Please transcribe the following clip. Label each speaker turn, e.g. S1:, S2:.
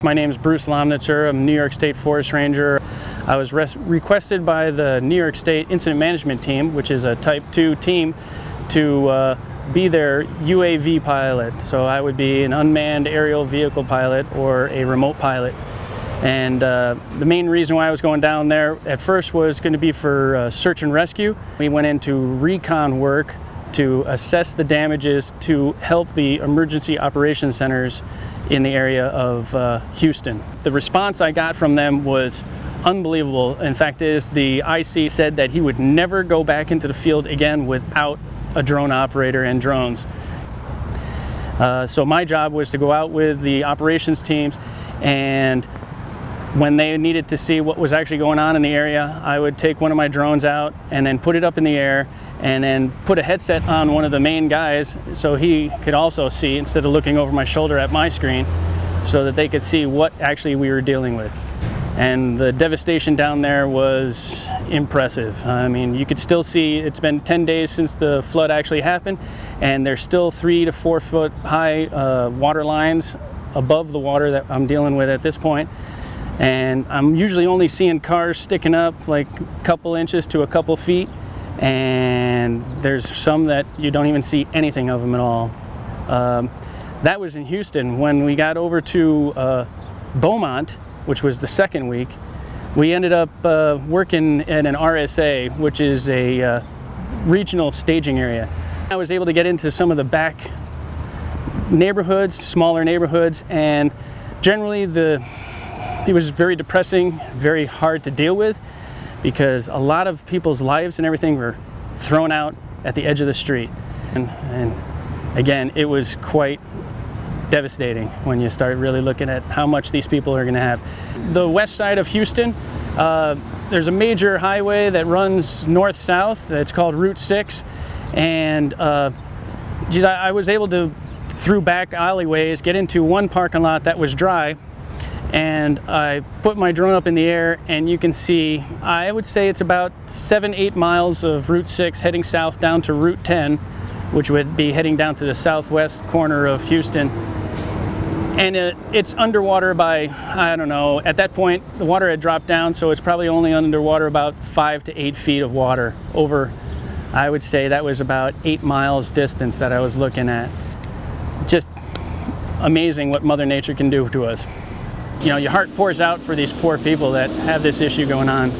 S1: My name is Bruce Lomnitzer. I'm a New York State Forest Ranger. I was requested by the New York State Incident Management Team, which is a Type 2 team, to be their UAV pilot. So I would be an unmanned aerial vehicle pilot or a remote pilot. And the main reason why I was going down there at first was going to be for search and rescue. We went into recon work to assess the damages to help the emergency operations centers in the area of Houston. The response I got from them was unbelievable. In fact, the IC said that he would never go back into the field again without a drone operator and drones. So my job was to go out with the operations teams, and when they needed to see what was actually going on in the area, I would take one of my drones out and then put it up in the air and then put a headset on one of the main guys so he could also see, instead of looking over my shoulder at my screen, so that they could see what actually we were dealing with. And the devastation down there was impressive. I mean, you could still see, it's been 10 days since the flood actually happened, and there's still 3 to 4 foot high water lines above the water that I'm dealing with at this point. And I'm usually only seeing cars sticking up like a couple inches to a couple feet, and there's some that you don't even see anything of them at all. That was in Houston. When we got over to Beaumont, which was the second week, we ended up working at an RSA, which is a regional staging area. I was able to get into some of the back neighborhoods, smaller neighborhoods, and generally it was very depressing, very hard to deal with, because a lot of people's lives and everything were thrown out at the edge of the street. And again, it was quite devastating when you start really looking at how much these people are going to have. The west side of Houston, there's a major highway that runs north-south. It's called Route 6, and I was able to, through back alleyways, get into one parking lot that was dry, and I put my drone up in the air, and you can see, I would say it's about 7-8 miles of Route 6 heading south down to Route 10, which would be heading down to the southwest corner of Houston. And it's underwater by, I don't know, at that point the water had dropped down, so it's probably only underwater about 5 to 8 feet of water over, I would say that was about 8 miles distance that I was looking at. Just amazing what Mother Nature can do to us. You know, your heart pours out for these poor people that have this issue going on.